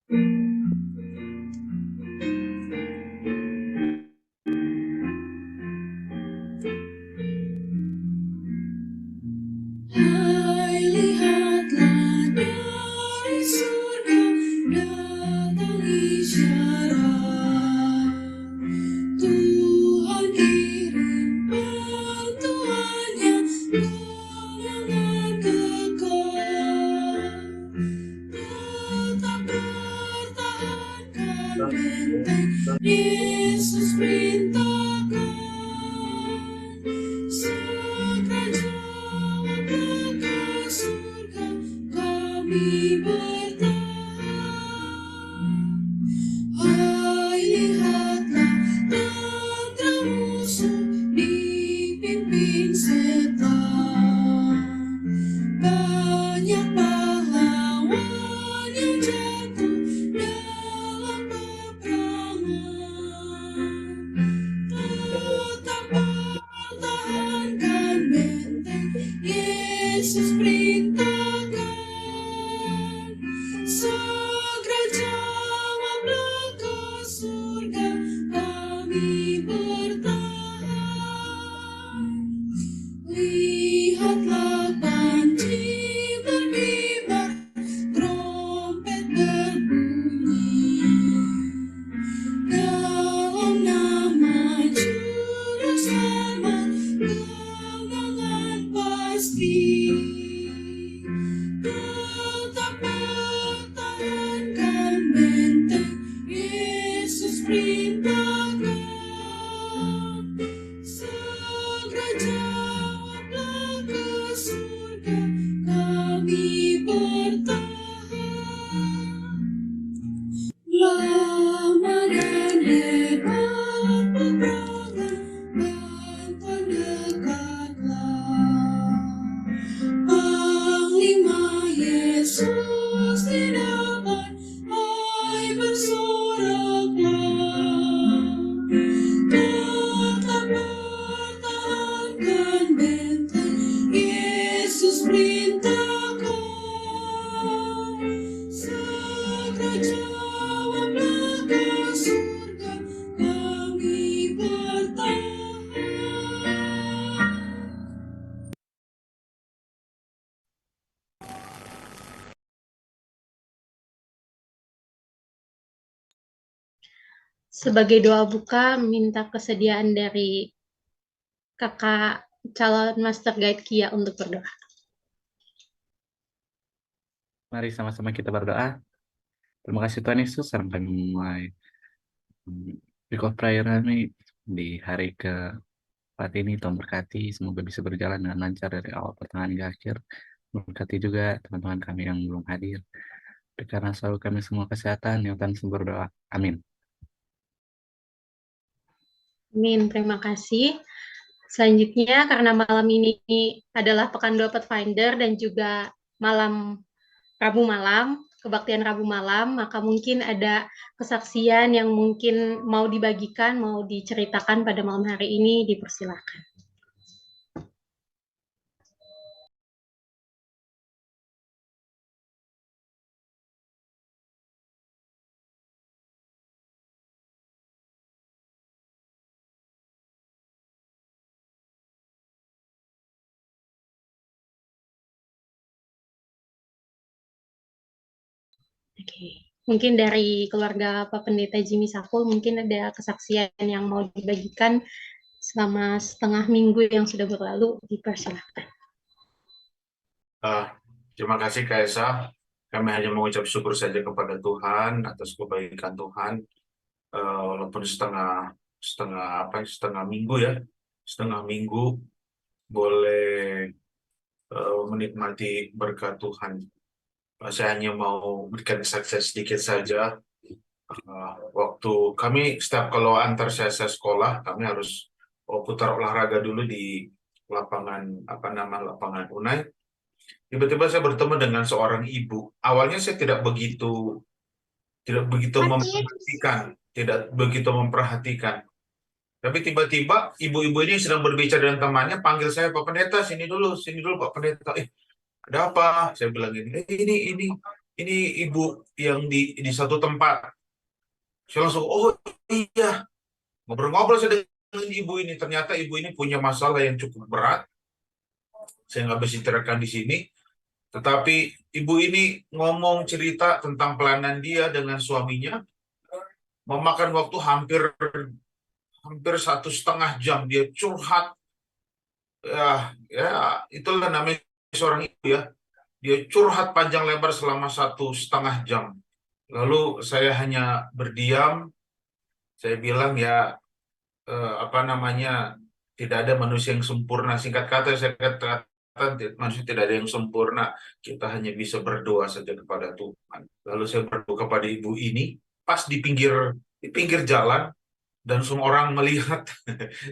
Hai, lihatlah dari surga datang isyarat. Tuhan kirim bantuannya, kemenangan kekal. Tetap pertahankan benteng, Yesus perintahkan. Segera jawablah ke surga, kami bertahan. Hai, lihatlah tentara musuh dipimpin setan. Banyak pahlawan yang jatuh dalam peperangan. Tetap pertahankan benteng, Yesus perintahkan. Segera jawablah ke surga, kami bertahan. Lihatlah panji berkibar, trompet berbunyi. Dalam nama Juru Selamat, kemenangan pasti. Tetap pertahankan benteng, Yesus perintahkan. Segera jawablah ke surga, kami bertahan. Lama dan hebat peperangan, bantuan dekatlah. Panglima Yesus di depan, hai bersoraklah. Tetap pertahankan benteng, Yesus perintahkan. Segera jawablah ke surga, kami bertahan. Sebagai doa buka, minta kesediaan dari kakak calon Master Guide Kia untuk berdoa. Mari sama-sama kita berdoa. Terima kasih Tuhan Yesus, sekarang kami memulai week of prayer kami di hari ke-4 ini. Tuhan berkati, semoga bisa berjalan dengan lancar dari awal pertengahan hingga akhir. Berkati juga teman-teman kami yang belum hadir. Karena selalu kami semua kesehatan, yang Tuhan berdoa. Amin. Amin, terima kasih. Selanjutnya, karena malam ini adalah Pekan Doa Pathfinder dan juga malam Rabu malam, kebaktian Rabu malam, maka mungkin ada kesaksian yang mungkin mau dibagikan, mau diceritakan pada malam hari ini, dipersilakan. Oke, mungkin dari keluarga Pak Pendeta Jimmy Sakul mungkin ada kesaksian yang mau dibagikan selama setengah minggu yang sudah berlalu, dipersilakan. Terima kasih Kaisa. Kami hanya mengucap syukur saja kepada Tuhan atas kebaikan Tuhan. Walaupun setengah minggu ya, setengah minggu boleh menikmati berkat Tuhan. Saya hanya mau berikan kesaksian sedikit saja. Waktu kami setiap kalau antar saya sekolah, kami harus putar olahraga dulu di lapangan lapangan Unai. Tiba-tiba saya bertemu dengan seorang ibu. Awalnya saya tidak begitu memperhatikan. Tapi tiba-tiba ibu-ibu ini sedang berbicara dengan temannya, panggil saya, Pak Pendeta, sini dulu Pak Pendeta. Ada apa? Saya bilang ini ini ibu yang di satu tempat. Saya langsung, oh iya, ngobrol-ngobrol saya dengan ibu ini. Ternyata ibu ini punya masalah yang cukup berat. Saya nggak bisa ceritakan di sini. Tetapi ibu ini ngomong cerita tentang pelayanan dia dengan suaminya. Memakan waktu hampir 1,5 jam. Dia curhat. Ya, itulah namanya seorang ibu ya. Dia curhat panjang lebar selama 1,5 jam. Lalu saya hanya berdiam. Saya bilang ya, apa namanya, tidak ada manusia yang sempurna. Singkat kata saya katakan manusia tidak ada yang sempurna. Kita hanya bisa berdoa saja kepada Tuhan. Lalu saya berdoa kepada ibu ini pas di pinggir jalan, dan semua orang melihat.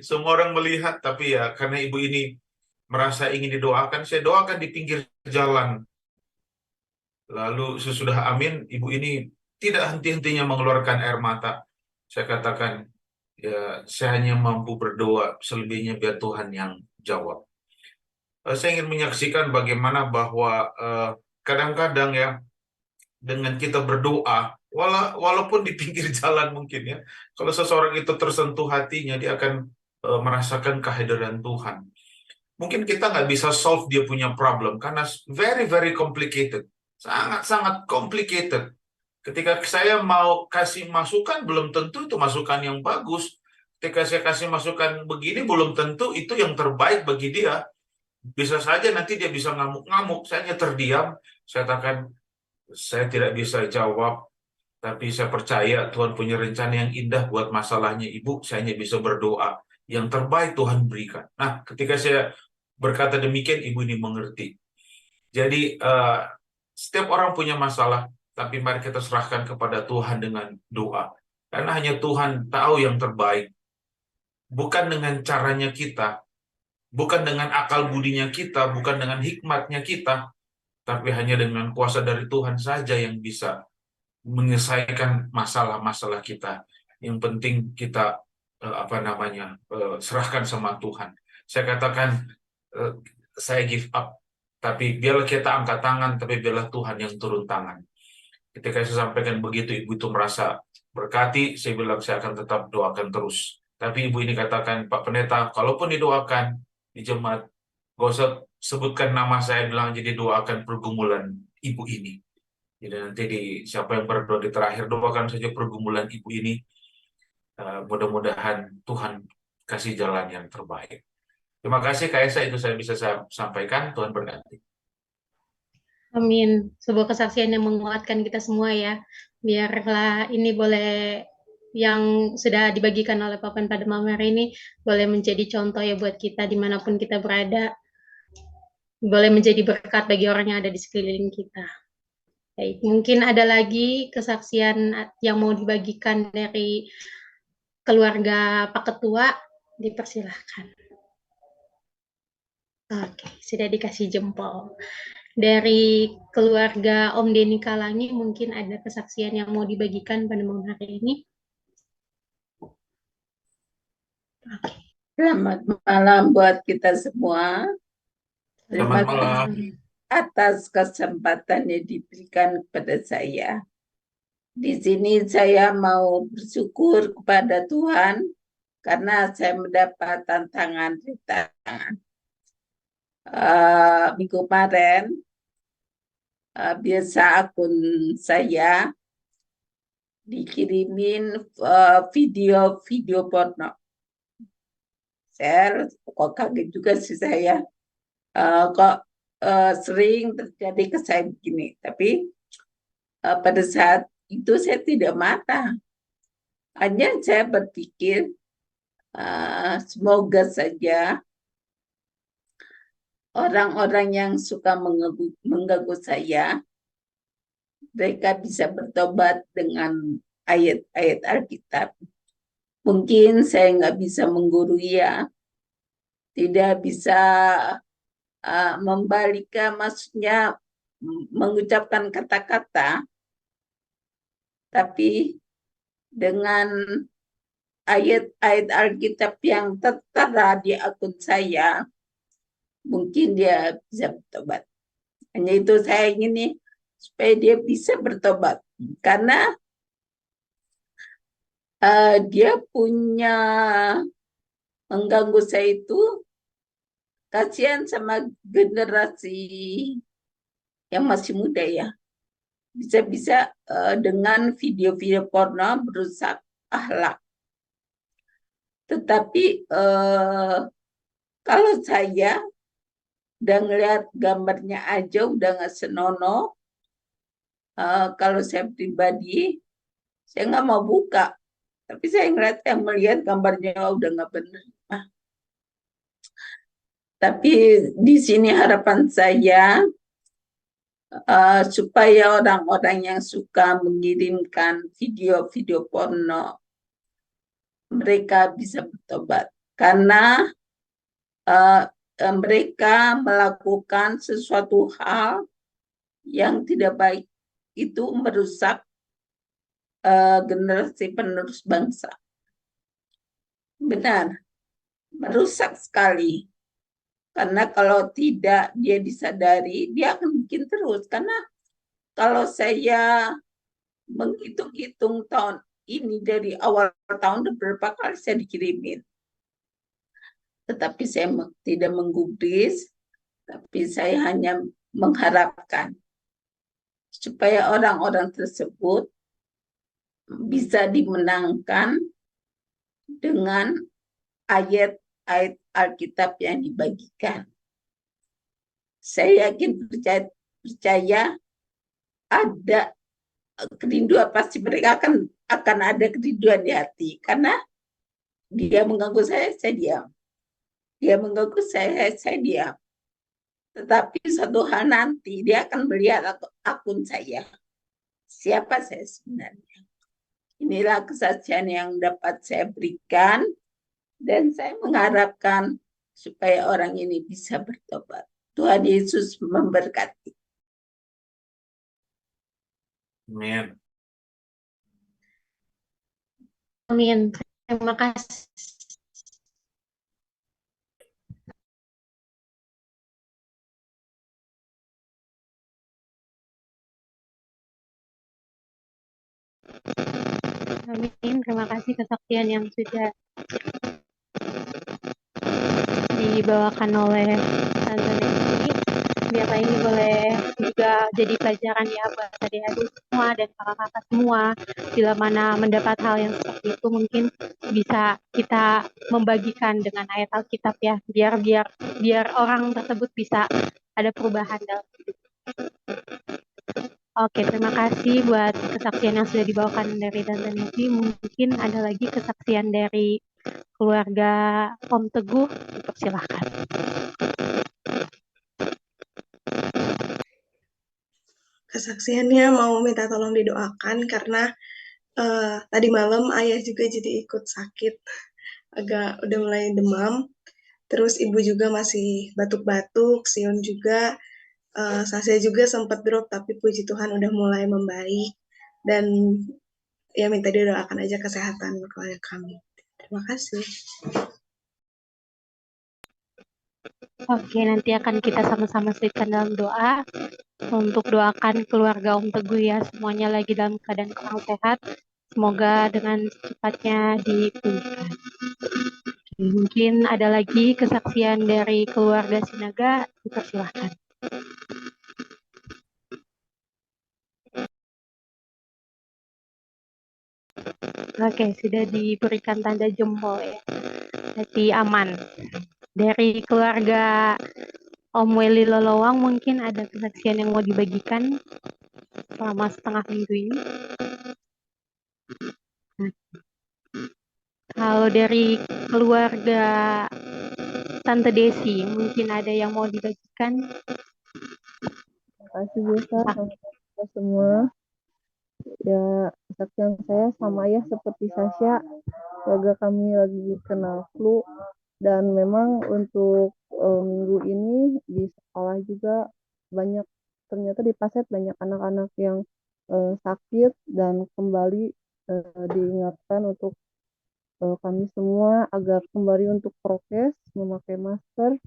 Semua orang melihat, tapi ya karena ibu ini merasa ingin didoakan, saya doakan di pinggir jalan. Lalu sesudah amin, ibu ini tidak henti-hentinya mengeluarkan air mata. Saya katakan, ya saya hanya mampu berdoa, selebihnya biar Tuhan yang jawab. Saya ingin menyaksikan bagaimana bahwa kadang-kadang ya, dengan kita berdoa, walaupun di pinggir jalan mungkin ya, kalau seseorang itu tersentuh hatinya, dia akan merasakan kehadiran Tuhan. Mungkin kita nggak bisa solve dia punya problem, karena very, very complicated. Sangat-sangat complicated. Ketika saya mau kasih masukan, belum tentu itu masukan yang bagus. Ketika saya kasih masukan begini, belum tentu itu yang terbaik bagi dia. Bisa saja nanti dia bisa ngamuk-ngamuk. Saya hanya terdiam. Saya katakan, saya tidak bisa jawab, tapi saya percaya Tuhan punya rencana yang indah buat masalahnya ibu. Saya hanya bisa berdoa. Yang terbaik Tuhan berikan. Nah, ketika saya berkata demikian, ibu ini mengerti. Jadi, setiap orang punya masalah, tapi mari kita serahkan kepada Tuhan dengan doa. Karena hanya Tuhan tahu yang terbaik. Bukan dengan caranya kita, bukan dengan akal budinya kita, bukan dengan hikmatnya kita, tapi hanya dengan kuasa dari Tuhan saja yang bisa menyelesaikan masalah-masalah kita. Yang penting kita serahkan sama Tuhan. Saya katakan, saya give up, tapi biarlah kita angkat tangan, tapi biarlah Tuhan yang turun tangan. Ketika saya sampaikan begitu, ibu itu merasa berkati. Saya bilang saya akan tetap doakan terus. Tapi ibu ini katakan, Pak Pendeta, kalaupun didoakan di jemaat, gak usah sebutkan nama saya, bilang jadi doakan pergumulan ibu ini. Jadi nanti siapa yang berdoa di terakhir, doakan saja pergumulan ibu ini. Mudah-mudahan Tuhan kasih jalan yang terbaik. Terima kasih Kak Esa, itu saya bisa sampaikan. Tuhan berkati. Amin. Sebuah kesaksian yang menguatkan kita semua ya. Biarlah ini boleh, yang sudah dibagikan oleh Papen pada malam hari ini, boleh menjadi contoh ya buat kita dimanapun kita berada. Boleh menjadi berkat bagi orang yang ada di sekeliling kita. Baik, mungkin ada lagi kesaksian yang mau dibagikan dari keluarga Pak Ketua, dipersilahkan. Oke, sudah dikasih jempol. Dari keluarga Om Denny Kalangi, mungkin ada kesaksian yang mau dibagikan pada malam hari ini. Oke. Selamat malam buat kita semua. Terima Selamat malam. kasih atas kesempatan yang diberikan kepada saya. Di sini saya mau bersyukur kepada Tuhan karena saya mendapat tantangan minggu kemarin. Biasa akun saya dikirimin video porno. Saya kok kaget juga sih saya, kok sering terjadi ke saya begini. Tapi pada saat itu saya tidak marah. Hanya saya berpikir semoga saja orang-orang yang suka mengganggu saya, mereka bisa bertobat dengan ayat-ayat Alkitab. Mungkin saya nggak bisa menggurui ya, tidak bisa membalikkan, maksudnya mengucapkan kata-kata, tapi dengan ayat-ayat Alkitab yang tertera di akun saya, mungkin dia bisa bertobat. Hanya itu saya ingin nih, supaya dia bisa bertobat. Karena dia punya mengganggu saya itu, kasihan sama generasi yang masih muda ya. Bisa-bisa dengan video-video porno merusak akhlak. Tetapi kalau saya udah ngeliat gambarnya aja udah nggak senonoh, kalau saya pribadi, saya nggak mau buka. Tapi saya melihat gambarnya udah nggak benar. Nah, tapi di sini harapan saya supaya orang-orang yang suka mengirimkan video-video porno, mereka bisa bertobat. Karena mereka melakukan sesuatu hal yang tidak baik, itu merusak generasi penerus bangsa. Benar, merusak sekali. Karena kalau tidak dia disadari, dia akan bikin terus. Karena kalau saya menghitung-hitung tahun ini dari awal tahun beberapa kali saya dikirimin. Tetapi saya tidak menggubris, tapi saya hanya mengharapkan supaya orang-orang tersebut bisa dimenangkan dengan ayat-ayat Alkitab yang dibagikan. Saya yakin percaya ada kerinduan, pasti mereka akan ada kerinduan di hati, karena dia mengganggu saya diam. Dia mengganggu saya diam. Tetapi satu hal nanti dia akan melihat akun saya. Siapa saya sebenarnya. Inilah kesaksian yang dapat saya berikan, dan saya mengharapkan supaya orang ini bisa bertobat. Tuhan Yesus memberkati. Amin. Amin. Terima kasih. Amin. Terima kasih kesaksian yang sudah dibawakan oleh Tante Nancy. Biarlah ini boleh juga jadi pelajaran ya buat adik-adik semua dan kakak-kakak semua. Bila mana mendapat hal yang seperti itu, mungkin bisa kita membagikan dengan ayat Alkitab ya, biar orang tersebut bisa ada perubahan dalam hidup. Oke, terima kasih buat kesaksian yang sudah dibawakan dari Tante Nancy. Mungkin ada lagi kesaksian dari keluarga Om Teguh, dipersilahkan. Kesaksiannya mau minta tolong didoakan karena tadi malam ayah juga jadi ikut sakit, agak udah mulai demam, terus ibu juga masih batuk-batuk, Sion juga, Sasya juga sempat drop, tapi puji Tuhan udah mulai membaik, dan ya minta didoakan aja kesehatan keluarga kami. Terima kasih. Oke, nanti akan kita sama-sama selipkan dalam doa untuk doakan keluarga Om Teguh ya, semuanya lagi dalam keadaan kurang sehat. Semoga dengan secepatnya dipulihkan. Oke, mungkin ada lagi kesaksian dari keluarga Sinaga, dipersilahkan. Oke, sudah diberikan tanda jempol ya. Berarti aman. Dari keluarga Om Weli Lolowang mungkin ada kesaksian yang mau dibagikan selama setengah minggu ini. Kalau dari keluarga Tante Desi mungkin ada yang mau dibagikan. Terima kasih Yesa, sama kita semua. Ya, kesaksian saya sama ya seperti Sasha, keluarga kami lagi kena flu, dan memang untuk minggu ini di sekolah juga ternyata di Paset banyak anak-anak yang sakit, dan kembali diingatkan untuk kami semua agar kembali untuk prokes, memakai masker,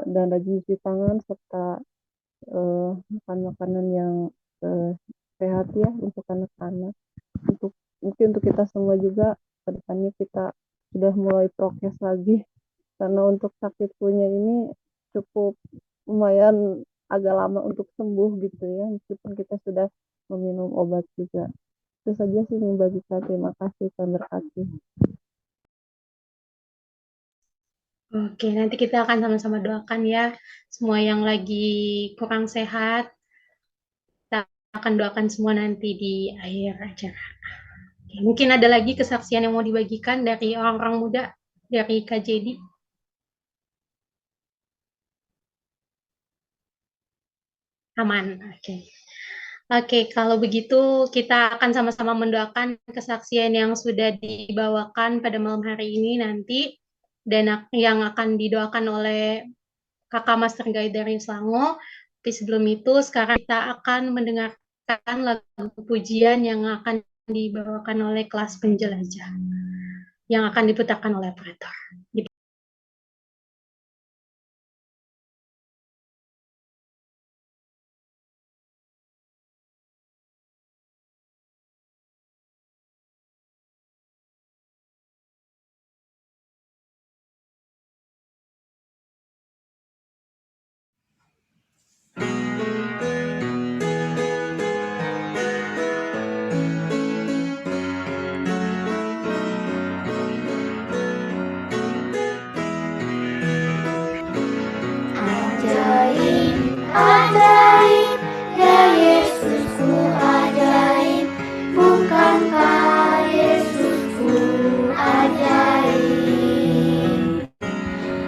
dan rajin cuci tangan, serta makan makanan yang sehat ya untuk anak-anak. Mungkin untuk kita semua juga kedepannya kita sudah mulai prokes lagi karena untuk sakit flu-nya ini cukup lumayan agak lama untuk sembuh gitu ya, meskipun kita sudah meminum obat juga. Itu saja sih membagikan. Terima kasih, Tuhan berkati. Oke, nanti kita akan sama-sama doakan ya semua yang lagi kurang sehat. Kita akan doakan semua nanti di akhir acara. Oke, mungkin ada lagi kesaksian yang mau dibagikan dari orang-orang muda dari KJD. Aman, oke. Oke, kalau begitu kita akan sama-sama mendoakan kesaksian yang sudah dibawakan pada malam hari ini nanti dan yang akan didoakan oleh Kakak Master Guide dari Selangor. Tapi sebelum itu sekarang kita akan mendengarkan lagu pujian yang akan dibawakan oleh kelas penjelajah yang akan diputarkan oleh operator. Ajaib, ajaib, ya Yesusku ajaib, bukankah Yesusku ajaib?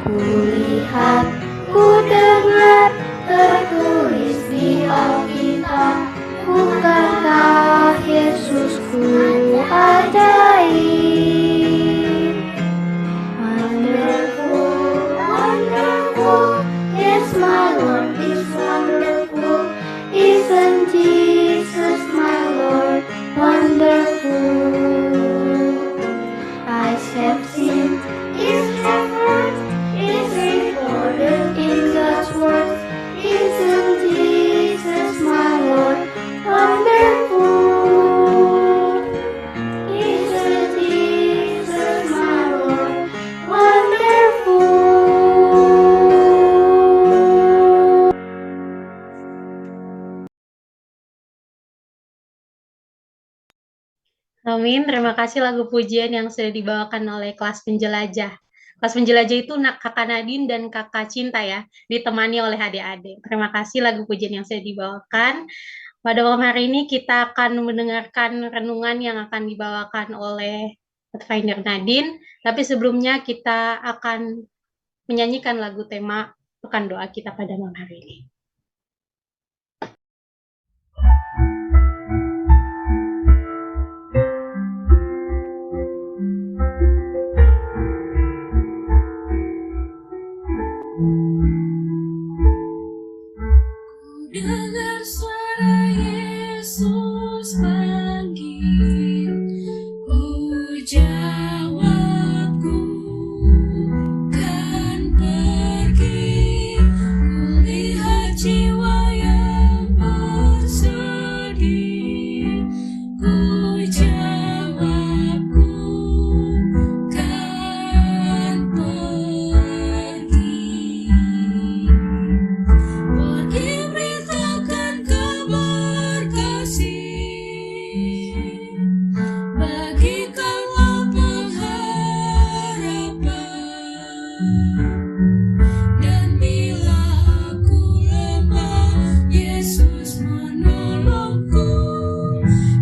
Kulihat, ku dengar, tertulis di Alkitab, bukankah Yesusku ajaib? Wonderful, wonderful, yes, my Lord is wonderful. Isn't Jesus, my Lord, wonderful? Eyes have seen, ears have heard, is recorded in God's word. Isn't Jesus, my Lord, wonderful? Isn't Jesus, my Lord, wonderful? Amin, terima kasih lagu pujian yang sudah dibawakan oleh kelas penjelajah. Kelas penjelajah itu Kakak Nadine dan Kakak Cinta ya, ditemani oleh adik-adik. Terima kasih lagu pujian yang sudah dibawakan. Pada malam hari ini kita akan mendengarkan renungan yang akan dibawakan oleh Pathfinder Nadine. Tapi sebelumnya kita akan menyanyikan lagu tema pekan doa kita pada malam hari ini. Dengar suara Yesus panggil, ku jawab, ku kan pergi. Ku lihat jiwa yang bersedih, ku jawab, ku kan pergi. Pergi beritakan kabar kasih, bagikanlah pengharapan. Dan bila aku lemah, Yesus menolongku,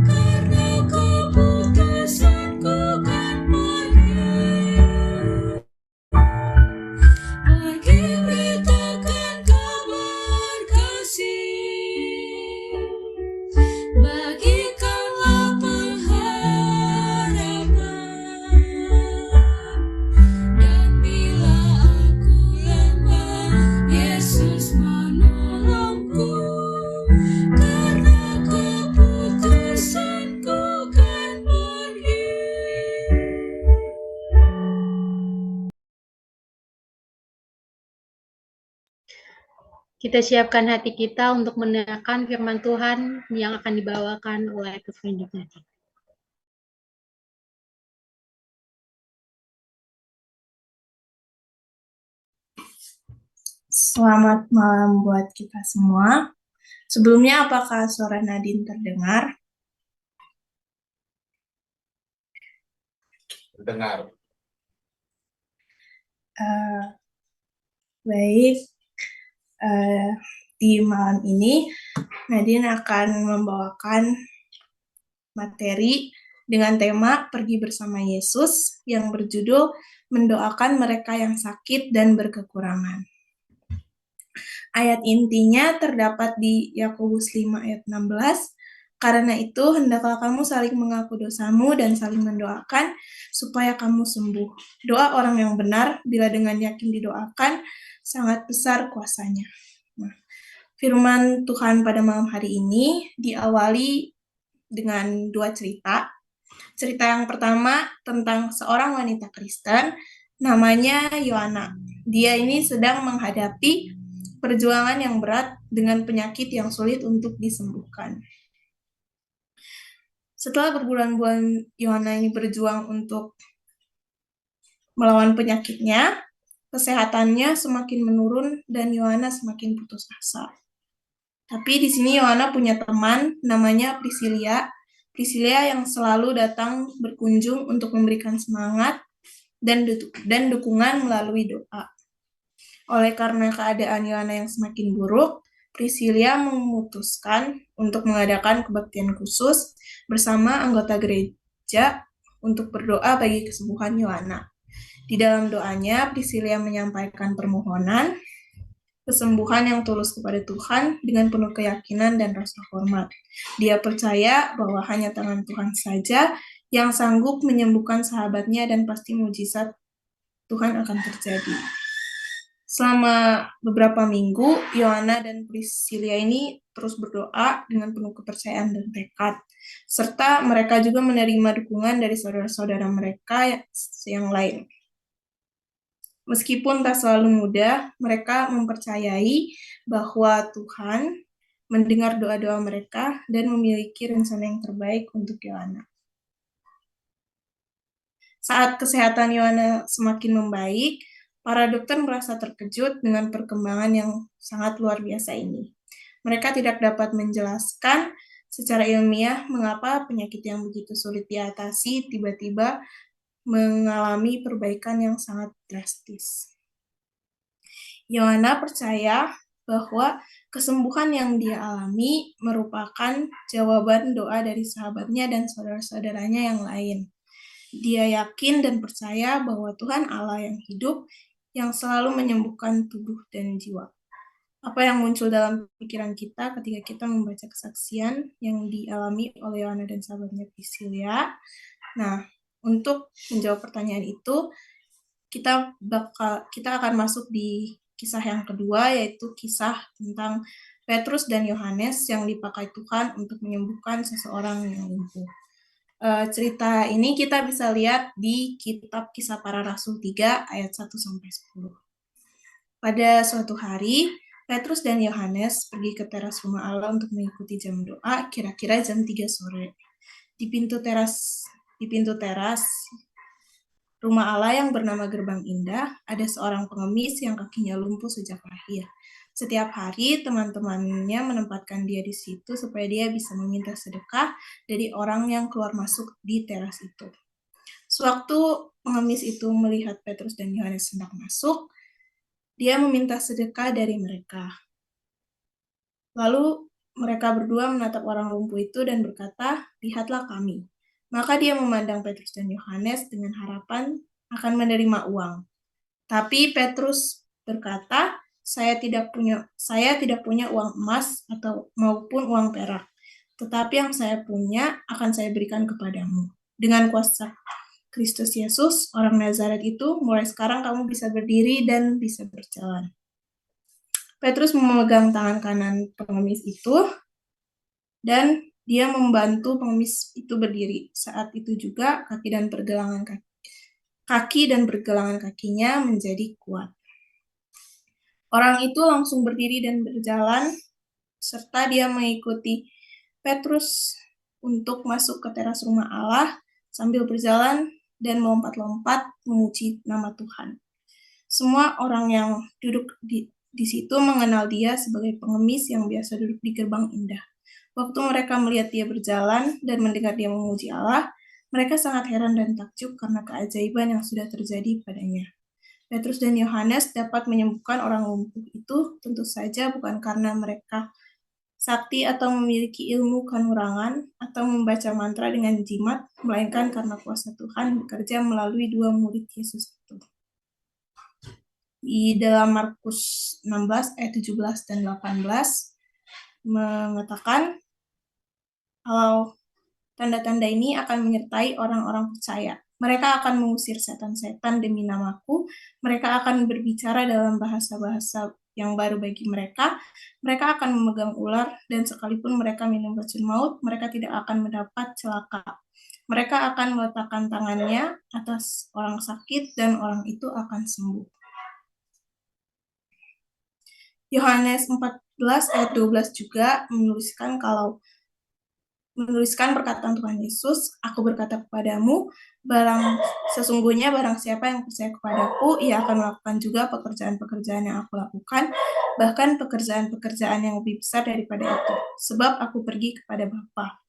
karena keputusanku kan pergi. Pergi beritakan kabar kasih, bagikanlah pengharapan. Dan bila aku lemah, Yesus menolongku, karena keputusanku kan pergi. Kita siapkan hati kita untuk mendengarkan firman Tuhan yang akan dibawakan oleh Kevin nanti. Selamat malam buat kita semua. Sebelumnya, apakah suara Nadine terdengar? Dengar. Baik, di malam ini Nadine akan membawakan materi dengan tema Pergi Bersama Yesus yang berjudul Mendoakan Mereka yang Sakit dan Berkekurangan. Ayat intinya terdapat di Yakobus 5 ayat 16. Karena itu, hendaklah kamu saling mengaku dosamu dan saling mendoakan supaya kamu sembuh. Doa orang yang benar, bila dengan yakin didoakan, sangat besar kuasanya. Nah, firman Tuhan pada malam hari ini diawali dengan dua cerita. Cerita yang pertama tentang seorang wanita Kristen, namanya Yohana. Dia ini sedang menghadapi perjuangan yang berat dengan penyakit yang sulit untuk disembuhkan. Setelah berbulan-bulan Yohana ini berjuang untuk melawan penyakitnya, kesehatannya semakin menurun dan Yohana semakin putus asa. Tapi di sini Yohana punya teman namanya Priscilia. Priscilia yang selalu datang berkunjung untuk memberikan semangat dan dukungan melalui doa. Oleh karena keadaan Yohana yang semakin buruk, Priscilia memutuskan untuk mengadakan kebaktian khusus bersama anggota gereja untuk berdoa bagi kesembuhan Yohana. Di dalam doanya, Priscilia menyampaikan permohonan kesembuhan yang tulus kepada Tuhan dengan penuh keyakinan dan rasa hormat. Dia percaya bahwa hanya tangan Tuhan saja yang sanggup menyembuhkan sahabatnya dan pasti mujizat Tuhan akan terjadi. Selama beberapa minggu, Yohana dan Priscilia ini terus berdoa dengan penuh kepercayaan dan tekad. Serta mereka juga menerima dukungan dari saudara-saudara mereka yang lain. Meskipun tak selalu mudah, mereka mempercayai bahwa Tuhan mendengar doa-doa mereka dan memiliki rencana yang terbaik untuk Yohana. Saat kesehatan Yohana semakin membaik, para dokter merasa terkejut dengan perkembangan yang sangat luar biasa ini. Mereka tidak dapat menjelaskan secara ilmiah mengapa penyakit yang begitu sulit diatasi tiba-tiba mengalami perbaikan yang sangat drastis. Yohana percaya bahwa kesembuhan yang dia alami merupakan jawaban doa dari sahabatnya dan saudara-saudaranya yang lain. Dia yakin dan percaya bahwa Tuhan Allah yang hidup yang selalu menyembuhkan tubuh dan jiwa. Apa yang muncul dalam pikiran kita ketika kita membaca kesaksian yang dialami oleh Yohana dan sahabatnya Priscilia? Nah, untuk menjawab pertanyaan itu, kita akan masuk di kisah yang kedua, yaitu kisah tentang Petrus dan Yohanes yang dipakai Tuhan untuk menyembuhkan seseorang yang lumpuh. Cerita ini kita bisa lihat di kitab Kisah Para Rasul 3 ayat 1-10. Pada suatu hari, Petrus dan Yohanes pergi ke teras rumah Allah untuk mengikuti jam doa, kira-kira jam 3 sore. Di pintu teras rumah Allah yang bernama Gerbang Indah, ada seorang pengemis yang kakinya lumpuh sejak lahir. Setiap hari, teman-temannya menempatkan dia di situ supaya dia bisa meminta sedekah dari orang yang keluar masuk di teras itu. Sewaktu pengemis itu melihat Petrus dan Yohanes hendak masuk, dia meminta sedekah dari mereka. Lalu mereka berdua menatap orang lumpuh itu dan berkata, "Lihatlah kami." Maka dia memandang Petrus dan Yohanes dengan harapan akan menerima uang. Tapi Petrus berkata, saya tidak punya uang emas atau maupun uang perak, tetapi yang saya punya akan saya berikan kepadamu. Dengan kuasa Kristus Yesus, orang Nazaret itu, mulai sekarang kamu bisa berdiri dan bisa berjalan. Petrus memegang tangan kanan pengemis itu, dan dia membantu pengemis itu berdiri. Saat itu juga kaki dan pergelangan kakinya menjadi kuat. Orang itu langsung berdiri dan berjalan, serta dia mengikuti Petrus untuk masuk ke teras rumah Allah sambil berjalan dan melompat-lompat memuji nama Tuhan. Semua orang yang duduk di situ mengenal dia sebagai pengemis yang biasa duduk di gerbang indah. Waktu mereka melihat dia berjalan dan mendengar dia memuji Allah, mereka sangat heran dan takjub karena keajaiban yang sudah terjadi padanya. Petrus dan Yohanes dapat menyembuhkan orang lumpuh itu tentu saja bukan karena mereka sakti atau memiliki ilmu kanurangan atau membaca mantra dengan jimat, melainkan karena kuasa Tuhan bekerja melalui dua murid Yesus itu. Di dalam Markus 16 ayat 17 dan 18 mengatakan kalau tanda-tanda ini akan menyertai orang-orang percaya. Mereka akan mengusir setan-setan demi namaku. Mereka akan berbicara dalam bahasa-bahasa yang baru bagi mereka. Mereka akan memegang ular, dan sekalipun mereka minum racun maut, mereka tidak akan mendapat celaka. Mereka akan meletakkan tangannya atas orang sakit, dan orang itu akan sembuh. Yohanes 14 ayat 12 juga menuliskan perkataan Tuhan Yesus, aku berkata kepadamu, sesungguhnya barang siapa yang percaya kepadaku, ia akan melakukan juga pekerjaan-pekerjaan yang aku lakukan, bahkan pekerjaan-pekerjaan yang lebih besar daripada itu, sebab aku pergi kepada Bapa.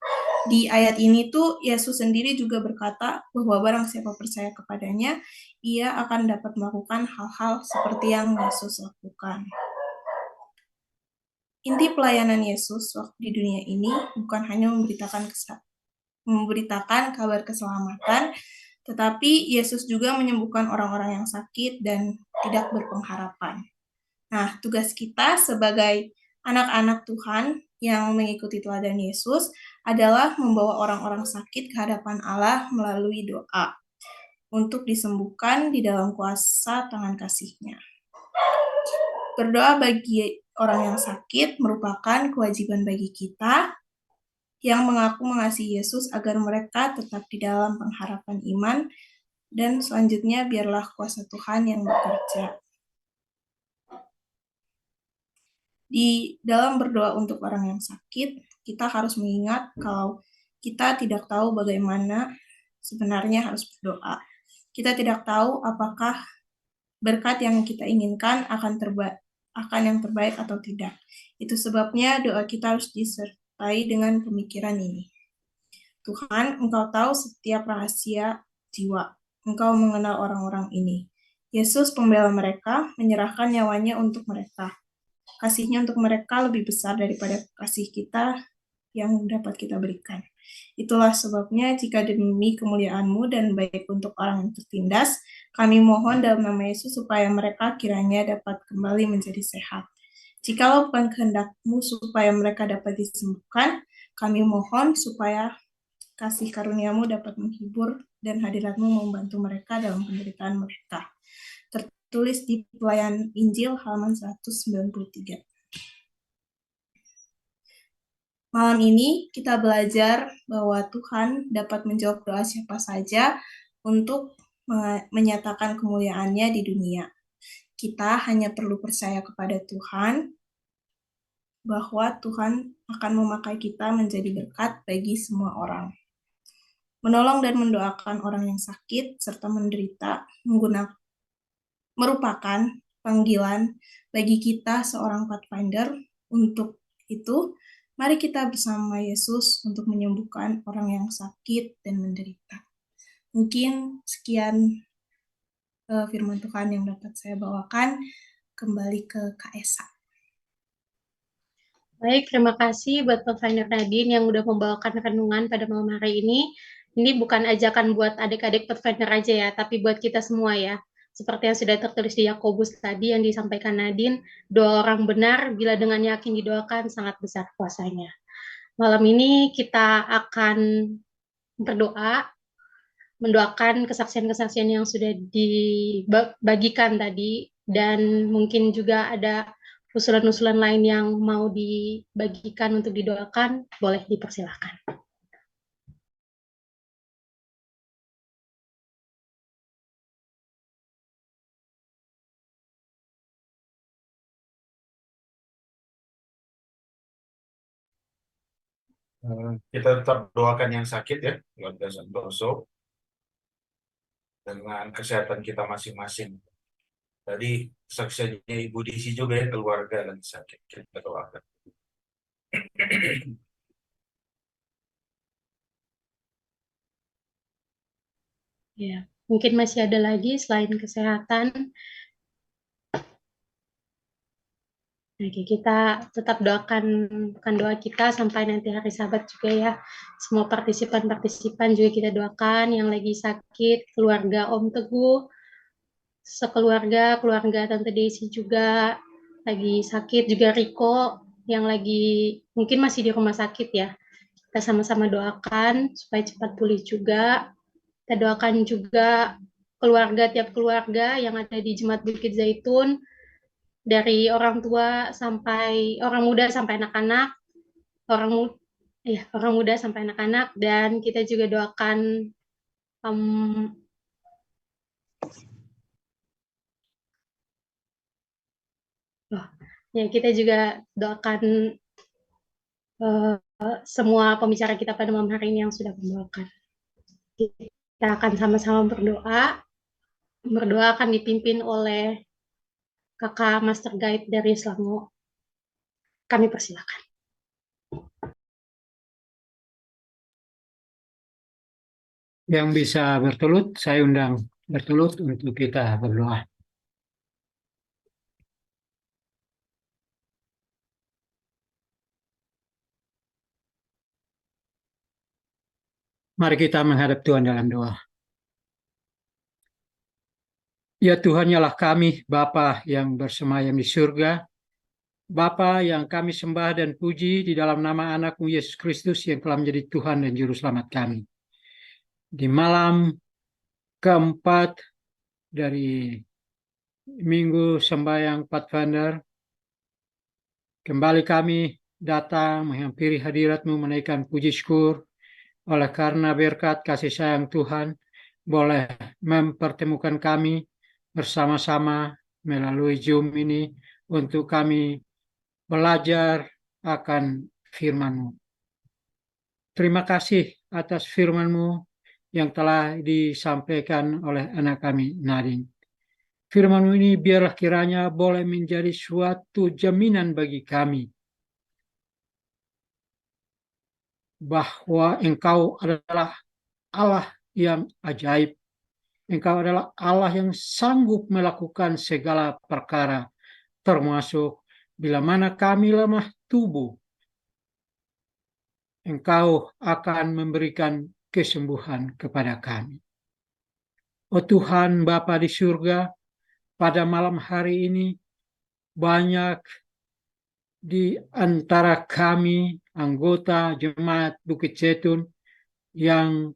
Di ayat ini tuh Yesus sendiri juga berkata bahwa barang siapa percaya kepadanya, ia akan dapat melakukan hal-hal seperti yang Yesus lakukan. Inti pelayanan Yesus waktu di dunia ini bukan hanya memberitakan kabar keselamatan, tetapi Yesus juga menyembuhkan orang-orang yang sakit dan tidak berpengharapan. Nah, tugas kita sebagai anak-anak Tuhan yang mengikuti teladan Yesus adalah membawa orang-orang sakit ke hadapan Allah melalui doa untuk disembuhkan di dalam kuasa tangan kasih-Nya. Berdoa bagi orang yang sakit merupakan kewajiban bagi kita yang mengaku mengasihi Yesus agar mereka tetap di dalam pengharapan iman, dan selanjutnya biarlah kuasa Tuhan yang bekerja. Di dalam berdoa untuk orang yang sakit, kita harus mengingat kalau kita tidak tahu bagaimana sebenarnya harus berdoa. Kita tidak tahu apakah berkat yang kita inginkan akan yang terbaik atau tidak. Itu sebabnya doa kita harus disertai dengan pemikiran ini. Tuhan, Engkau tahu setiap rahasia jiwa. Engkau mengenal orang-orang ini. Yesus, pembela mereka, menyerahkan nyawanya untuk mereka. Kasih-Nya untuk mereka lebih besar daripada kasih kita yang dapat kita berikan. Itulah sebabnya jika demi kemuliaan-Mu dan baik untuk orang yang tertindas, kami mohon dalam nama Yesus supaya mereka kiranya dapat kembali menjadi sehat. Jikalau bukan kehendak-Mu supaya mereka dapat disembuhkan, kami mohon supaya kasih karunia-Mu dapat menghibur dan hadirat-Mu membantu mereka dalam penderitaan mereka. Tertulis di Pelayan Injil halaman 193. Malam ini kita belajar bahwa Tuhan dapat menjawab doa siapa saja untuk menyatakan kemuliaan-Nya di dunia. Kita hanya perlu percaya kepada Tuhan bahwa Tuhan akan memakai kita menjadi berkat bagi semua orang. Menolong dan mendoakan orang yang sakit serta menderita merupakan panggilan bagi kita seorang Pathfinder. Untuk itu, mari kita bersama Yesus untuk menyembuhkan orang yang sakit dan menderita. Mungkin sekian firman Tuhan yang dapat saya bawakan. Kembali ke Kak Esa. Baik, terima kasih buat Pathfinder Nadine yang udah membawakan renungan pada malam hari ini. Ini bukan ajakan buat adik-adik Pathfinder aja ya, tapi buat kita semua ya. Seperti yang sudah tertulis di Yakobus tadi yang disampaikan Nadine, doa orang benar bila dengan yakin didoakan sangat besar kuasanya. Malam ini kita akan berdoa, mendoakan kesaksian-kesaksian yang sudah dibagikan tadi, dan mungkin juga ada usulan-usulan lain yang mau dibagikan untuk didoakan, boleh dipersilahkan. Kita tetap doakan yang sakit ya, keluarga Santoso, dengan kesehatan kita masing-masing. Tadi saksinya Ibu Disi juga ya, keluarga dan sakit, kita doakan. Ya, mungkin masih ada lagi selain kesehatan. Oke, kita tetap doakan doa kita sampai nanti hari Sabat juga ya. Semua partisipan-partisipan juga kita doakan yang lagi sakit, keluarga Om Teguh, sekeluarga, keluarga Tante Desi juga lagi sakit, juga Riko yang lagi mungkin masih di rumah sakit ya. Kita sama-sama doakan supaya cepat pulih juga. Kita doakan juga tiap keluarga yang ada di Jemaat Bukit Zaitun, dari orang tua sampai orang muda sampai anak-anak, orang muda sampai anak-anak, dan kita juga doakan ya kita juga doakan semua pembicara kita pada malam hari ini yang sudah mendoakan. Kita akan sama-sama berdoa. Berdoa akan dipimpin oleh Kakak Master Guide dari Selangor. Kami persilakan. Yang bisa bertelut, saya undang bertelut untuk kita berdoa. Mari kita menghadap Tuhan dalam doa. Ya Tuhan, yalah kami, Bapa yang bersemayam di surga, Bapa yang kami sembah dan puji di dalam nama anak-Mu Yesus Kristus yang telah menjadi Tuhan dan Juru Selamat kami. Di malam keempat dari Minggu Sembahyang Pathfinder, kembali kami datang menghampiri hadirat-Mu menaikkan puji syukur oleh karena berkat kasih sayang Tuhan boleh mempertemukan kami bersama-sama melalui Zoom ini untuk kami belajar akan firman-Mu. Terima kasih atas firman-Mu yang telah disampaikan oleh anak kami, Nadine. Firman-Mu ini biarlah kiranya boleh menjadi suatu jaminan bagi kami bahwa Engkau adalah Allah yang ajaib. Engkau adalah Allah yang sanggup melakukan segala perkara, termasuk bila mana kami lemah tubuh. Engkau akan memberikan kesembuhan kepada kami. Oh Tuhan Bapa di surga, pada malam hari ini banyak di antara kami anggota Jemaat Bukit Zaitun yang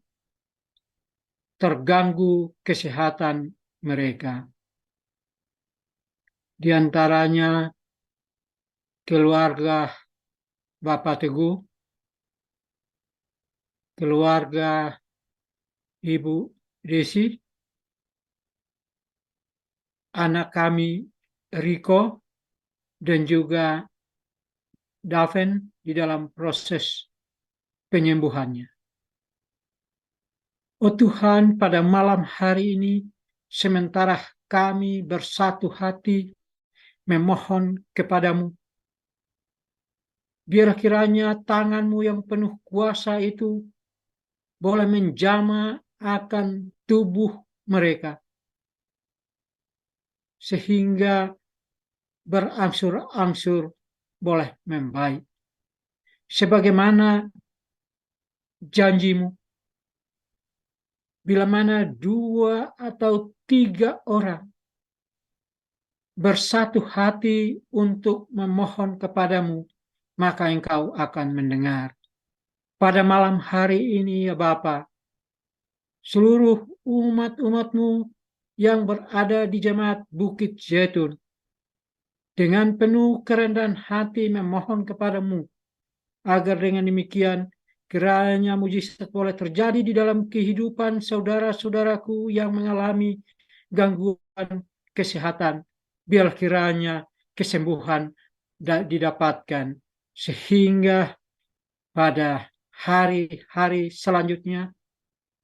terganggu kesehatan mereka. Di antaranya keluarga Bapak Teguh, keluarga Ibu Desi, anak kami Riko, dan juga Daven di dalam proses penyembuhannya. Oh Tuhan, pada malam hari ini, sementara kami bersatu hati memohon kepadamu, biar kiranya tangan-Mu yang penuh kuasa itu boleh menjamah akan tubuh mereka, sehingga berangsur-angsur boleh membaik. Sebagaimana janji-Mu, bila mana 2 atau 3 orang bersatu hati untuk memohon kepadamu, maka Engkau akan mendengar. Pada malam hari ini ya Bapa, seluruh umat-umat-Mu yang berada di Jemaat Bukit Zaitun dengan penuh kerendahan hati memohon kepadamu, agar dengan demikian kiranya mujizat boleh terjadi di dalam kehidupan saudara-saudaraku yang mengalami gangguan kesehatan. Biar kiranya kesembuhan didapatkan, sehingga pada hari-hari selanjutnya,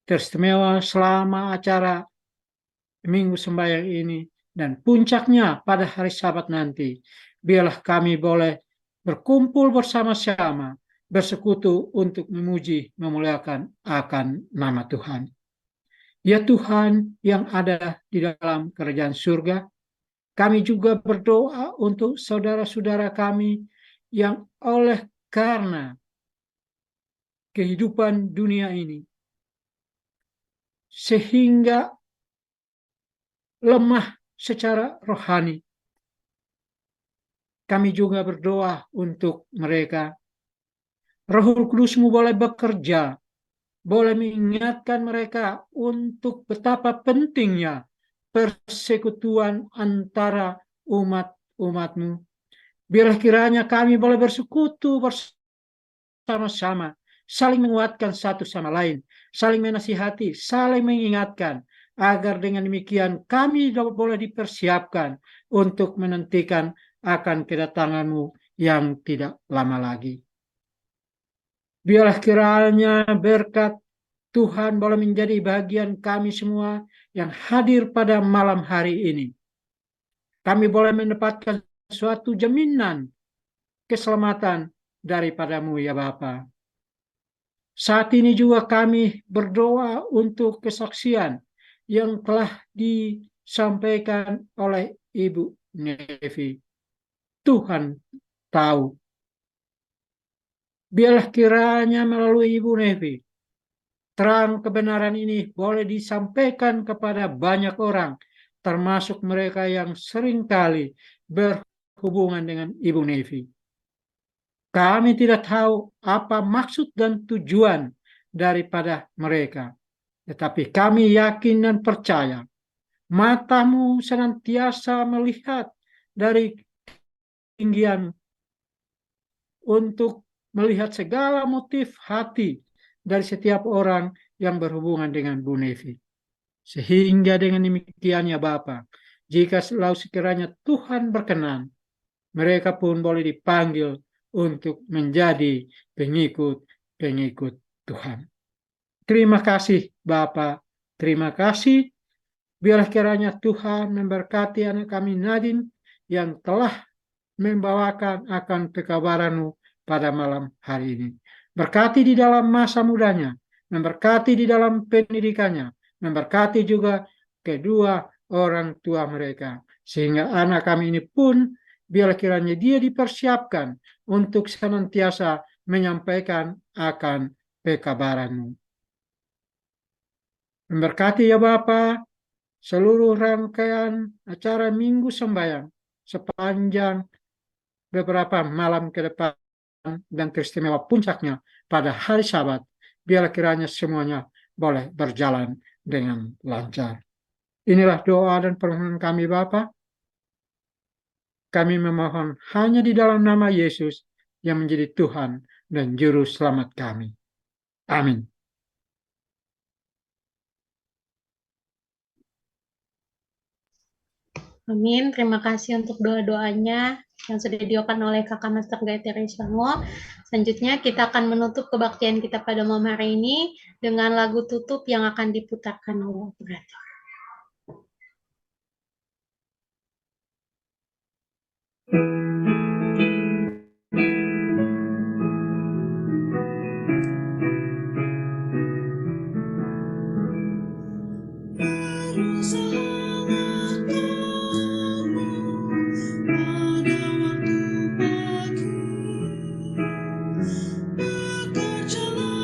teristimewa selama acara Minggu Sembahyang ini, dan puncaknya pada hari Sabat nanti. Biarlah kami boleh berkumpul bersama-sama, bersekutu untuk memuji, memuliakan akan nama Tuhan. Ya Tuhan yang ada di dalam kerajaan surga, kami juga berdoa untuk saudara-saudara kami yang oleh karena kehidupan dunia ini sehingga lemah secara rohani. Kami juga berdoa untuk mereka. Roh Kudus-Mu boleh bekerja, boleh mengingatkan mereka untuk betapa pentingnya persekutuan antara umat-umat-Mu. Biarlah kiranya kami boleh bersekutu bersama-sama, saling menguatkan satu sama lain, saling menasihati, saling mengingatkan, agar dengan demikian kami boleh dipersiapkan untuk menantikan akan kedatangan-Mu yang tidak lama lagi. Biarlah kiranya berkat Tuhan boleh menjadi bagian kami semua yang hadir pada malam hari ini. Kami boleh mendapatkan suatu jaminan keselamatan daripada-Mu ya Bapa. Saat ini juga kami berdoa untuk kesaksian yang telah disampaikan oleh Ibu Nevi. Tuhan tahu. Biarlah kiranya melalui Ibu Nevi, terang kebenaran ini boleh disampaikan kepada banyak orang, termasuk mereka yang seringkali berhubungan dengan Ibu Nevi. Kami tidak tahu apa maksud dan tujuan daripada mereka, tetapi kami yakin dan percaya mata-Mu senantiasa melihat dari ketinggian untuk melihat segala motif hati dari setiap orang yang berhubungan dengan Bu Nevi. Sehingga dengan demikian ya Bapa, jika selalu sekiranya Tuhan berkenan, mereka pun boleh dipanggil untuk menjadi pengikut-pengikut Tuhan. Terima kasih Bapa, terima kasih. Biarlah kiranya Tuhan memberkati anak kami Nadine yang telah membawakan akan kekabaran-Mu pada malam hari ini. Berkati di dalam masa mudanya, memberkati di dalam pendidikannya, memberkati juga kedua orang tua mereka. Sehingga anak kami ini pun biarlah kiranya dia dipersiapkan untuk senantiasa menyampaikan akan kekabaran-Mu. Memberkati ya Bapa seluruh rangkaian acara Minggu Sembahyang sepanjang beberapa malam ke depan dan teristimewa puncaknya pada hari Sabat. Biarlah kiranya semuanya boleh berjalan dengan lancar. Inilah doa dan permohonan kami Bapa. Kami memohon hanya di dalam nama Yesus yang menjadi Tuhan dan Juru Selamat kami. Amin. Amin. Terima kasih untuk doa-doanya yang sudah didoakan oleh Kakak Master Gayatri Riswango. Selanjutnya kita akan menutup kebaktian kita pada malam hari ini dengan lagu tutup yang akan diputarkan oleh operator. Bekerjalah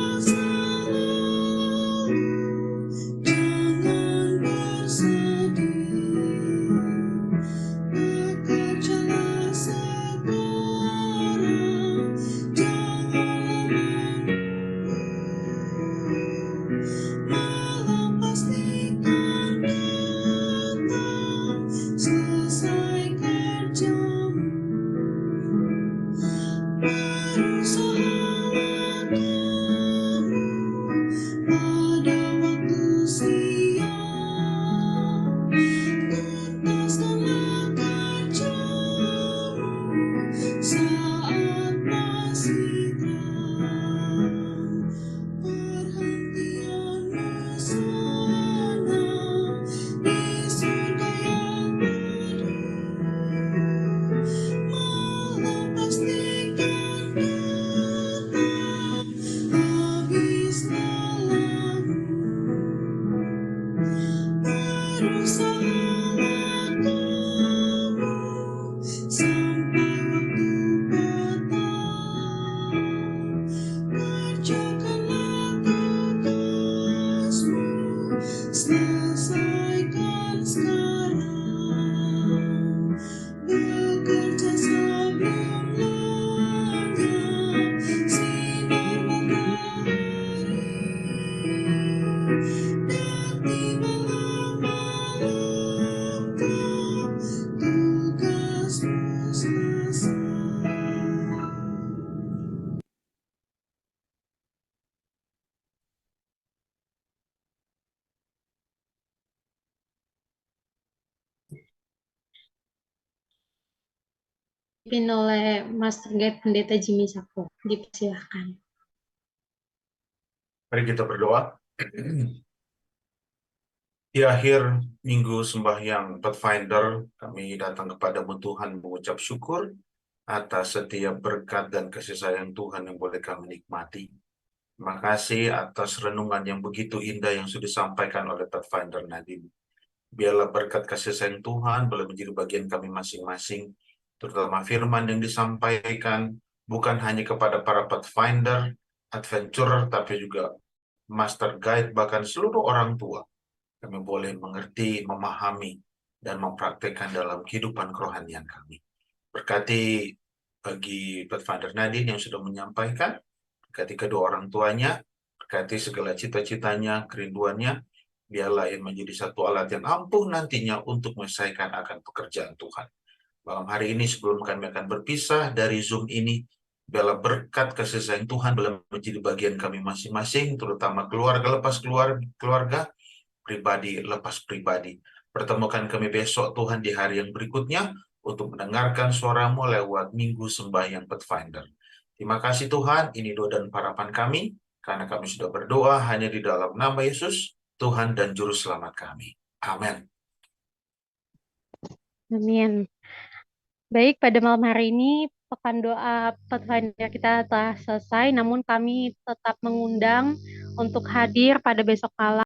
dipimpin oleh Master Guide Pendeta Jimmy Sapo. Dipersilahkan. Mari kita berdoa. Di akhir minggu sembahyang Pathfinder, kami datang kepadamu Tuhan mengucap syukur atas setiap berkat dan kasih sayang Tuhan yang boleh kami nikmati. Terima kasih atas renungan yang begitu indah yang sudah disampaikan oleh Pathfinder Nadine. Biarlah berkat kasih sayang Tuhan boleh menjadi bagian kami masing-masing, terutama firman yang disampaikan bukan hanya kepada para Pathfinder, adventurer, tapi juga Master Guide, bahkan seluruh orang tua. Kami boleh mengerti, memahami, dan mempraktekkan dalam kehidupan kerohanian kami. Berkati bagi Pathfinder Nadine yang sudah menyampaikan, berkati kedua orang tuanya, berkati segala cita-citanya, kerinduannya, biarlah yang menjadi satu alat yang ampuh nantinya untuk menyelesaikan akan pekerjaan Tuhan. Malam hari ini sebelum kami akan berpisah dari Zoom ini, biarlah berkat kasih sayang Tuhan boleh menjadi bagian kami masing-masing, terutama keluarga lepas keluarga, pribadi lepas pribadi. Pertemukan kami besok Tuhan di hari yang berikutnya untuk mendengarkan suara-Mu lewat Minggu Sembahyang Pathfinder. Terima kasih Tuhan, ini doa dan harapan kami, karena kami sudah berdoa hanya di dalam nama Yesus, Tuhan dan Juru Selamat kami. Amin. Amin. Baik, pada malam hari ini pekan doa Pathfinder kita telah selesai, namun kami tetap mengundang untuk hadir pada besok malam